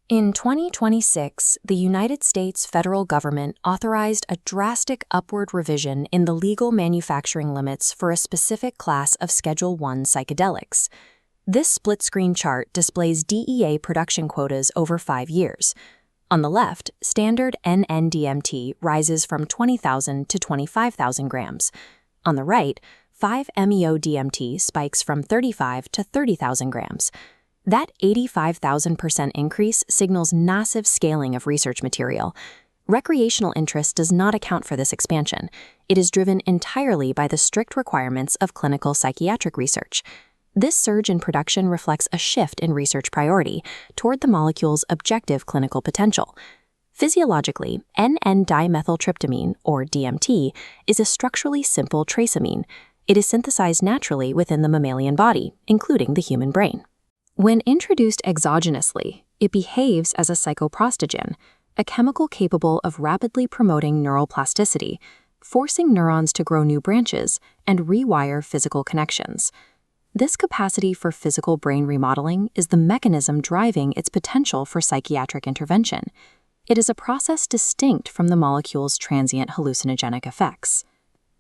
In 2026, the United States federal government authorized a drastic upward revision in the legal manufacturing limits for a specific class of Schedule I psychedelics. This split-screen chart displays DEA production quotas over 5 years. On the left, standard N N-DMT rises from 20,000 to 25,000 grams. On the right, 5-MeO-DMT spikes from 35 to 30,000 grams. That 85,000% increase signals massive scaling of research material. Recreational interest does not account for this expansion. It is driven entirely by the strict requirements of clinical psychiatric research. This surge in production reflects a shift in research priority toward the molecule's objective clinical potential. Physiologically, N N-dimethyltryptamine, or DMT, is a structurally simple trace amine. It is synthesized naturally within the mammalian body, including the human brain. When introduced exogenously, it behaves as a psychoplastogen, a chemical capable of rapidly promoting neuroplasticity, forcing neurons to grow new branches and rewire physical connections. This capacity for physical brain remodeling is the mechanism driving its potential for psychiatric intervention. It is a process distinct from the molecule's transient hallucinogenic effects.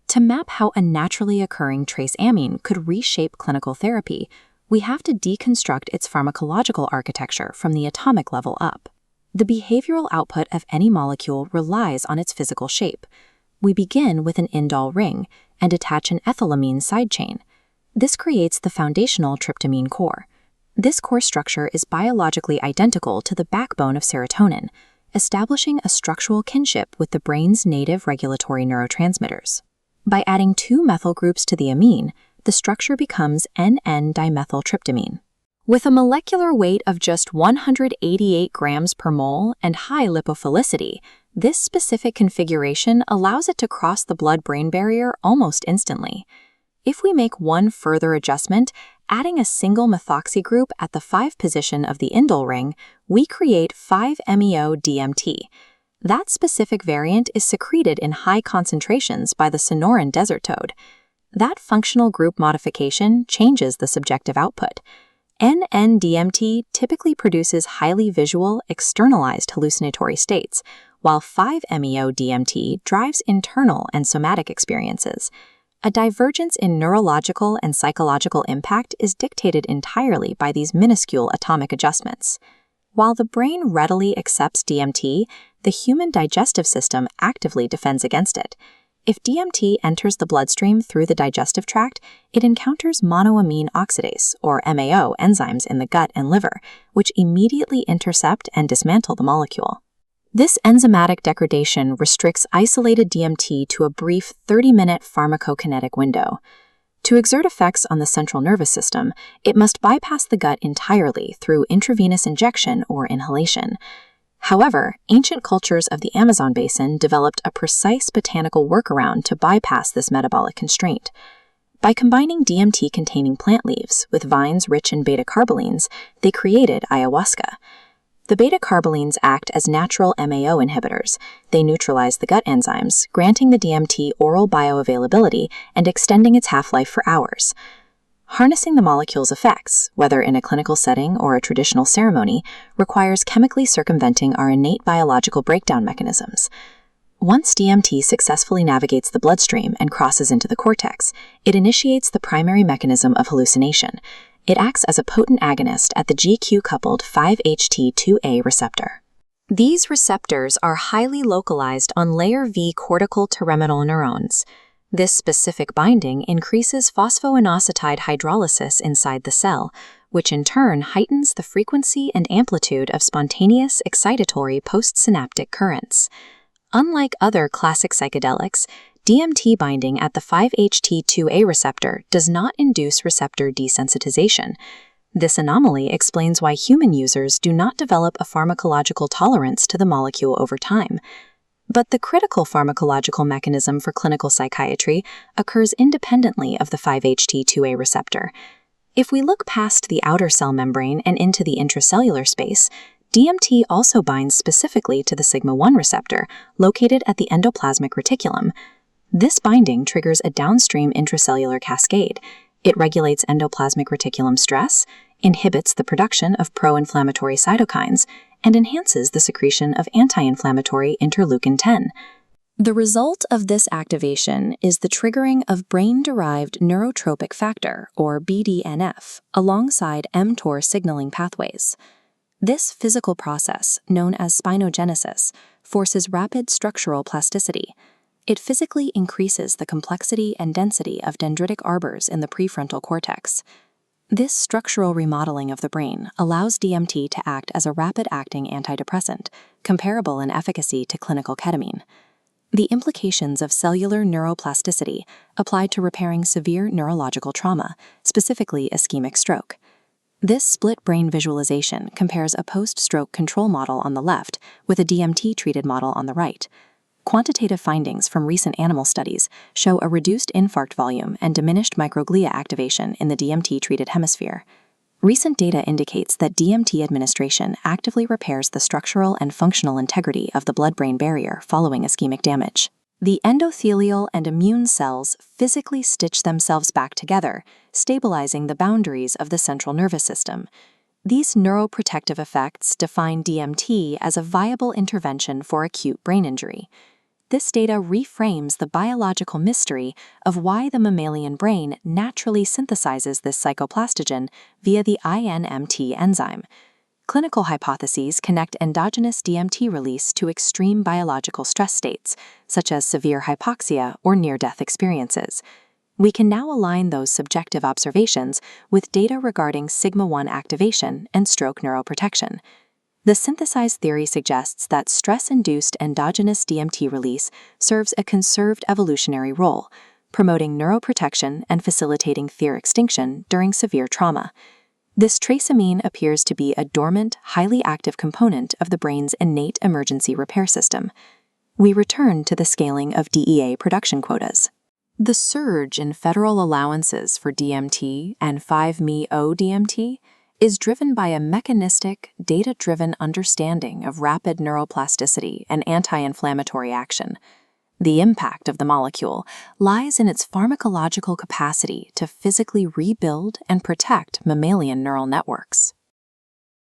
To map how a naturally occurring trace amine could reshape clinical therapy, we have to deconstruct its pharmacological architecture from the atomic level up. The behavioral output of any molecule relies on its physical shape. We begin with an indole ring and attach an ethylamine side chain. This creates the foundational tryptamine core. This core structure is biologically identical to the backbone of serotonin, establishing a structural kinship with the brain's native regulatory neurotransmitters. By adding 2 methyl groups to the amine, the structure becomes N N-dimethyltryptamine. With a molecular weight of just 188 grams per mole and high lipophilicity, this specific configuration allows it to cross the blood-brain barrier almost instantly. If we make one further adjustment, adding a single methoxy group at the 5 position of the indole ring, we create 5-MeO-DMT. That specific variant is secreted in high concentrations by the Sonoran desert toad. That functional group modification changes the subjective output. N N-DMT typically produces highly visual, externalized hallucinatory states, while 5-MeO-DMT drives internal and somatic experiences. A divergence in neurological and psychological impact is dictated entirely by these minuscule atomic adjustments. While the brain readily accepts DMT, the human digestive system actively defends against it. If DMT enters the bloodstream through the digestive tract, it encounters monoamine oxidase, or MAO, enzymes in the gut and liver, which immediately intercept and dismantle the molecule. This enzymatic degradation restricts isolated DMT to a brief 30-minute pharmacokinetic window. To exert effects on the central nervous system, it must bypass the gut entirely through intravenous injection or inhalation. However, ancient cultures of the Amazon basin developed a precise botanical workaround to bypass this metabolic constraint. By combining DMT-containing plant leaves with vines rich in beta-carbolines, they created ayahuasca. The beta-carbolines act as natural MAO inhibitors. They neutralize the gut enzymes, granting the DMT oral bioavailability and extending its half-life for hours. Harnessing the molecule's effects, whether in a clinical setting or a traditional ceremony, requires chemically circumventing our innate biological breakdown mechanisms. Once DMT successfully navigates the bloodstream and crosses into the cortex, it initiates the primary mechanism of hallucination. It acts as a potent agonist at the GQ-coupled 5-HT2A receptor. These receptors are highly localized on layer V cortical pyramidal neurons. This specific binding increases phosphoinositide hydrolysis inside the cell, which in turn heightens the frequency and amplitude of spontaneous excitatory postsynaptic currents. Unlike other classic psychedelics, DMT binding at the 5-HT2A receptor does not induce receptor desensitization. This anomaly explains why human users do not develop a pharmacological tolerance to the molecule over time. But the critical pharmacological mechanism for clinical psychiatry occurs independently of the 5-HT2A receptor. If we look past the outer cell membrane and into the intracellular space, DMT also binds specifically to the sigma-1 receptor, located at the endoplasmic reticulum. This binding triggers a downstream intracellular cascade. It regulates endoplasmic reticulum stress, inhibits the production of pro-inflammatory cytokines, and enhances the secretion of anti-inflammatory interleukin-10. The result of this activation is the triggering of brain-derived neurotropic factor, or BDNF, alongside mTOR signaling pathways. This physical process, known as spinogenesis, forces rapid structural plasticity. It physically increases the complexity and density of dendritic arbors in the prefrontal cortex. This structural remodeling of the brain allows DMT to act as a rapid-acting antidepressant, comparable in efficacy to clinical ketamine. The implications of cellular neuroplasticity apply to repairing severe neurological trauma, specifically ischemic stroke. This split brain visualization compares a post-stroke control model on the left with a DMT-treated model on the right. Quantitative findings from recent animal studies show a reduced infarct volume and diminished microglia activation in the DMT-treated hemisphere. Recent data indicates that DMT administration actively repairs the structural and functional integrity of the blood-brain barrier following ischemic damage. The endothelial and immune cells physically stitch themselves back together, stabilizing the boundaries of the central nervous system. These neuroprotective effects define DMT as a viable intervention for acute brain injury. This data reframes the biological mystery of why the mammalian brain naturally synthesizes this psychoplastogen via the INMT enzyme. Clinical hypotheses connect endogenous DMT release to extreme biological stress states, such as severe hypoxia or near-death experiences. We can now align those subjective observations with data regarding sigma-1 activation and stroke neuroprotection. The synthesized theory suggests that stress-induced endogenous DMT release serves a conserved evolutionary role, promoting neuroprotection and facilitating fear extinction during severe trauma. This trace amine appears to be a dormant, highly active component of the brain's innate emergency repair system. We return to the scaling of DEA production quotas. The surge in federal allowances for DMT and 5-MeO-DMT is driven by a mechanistic, data-driven understanding of rapid neuroplasticity and anti-inflammatory action. The impact of the molecule lies in its pharmacological capacity to physically rebuild and protect mammalian neural networks.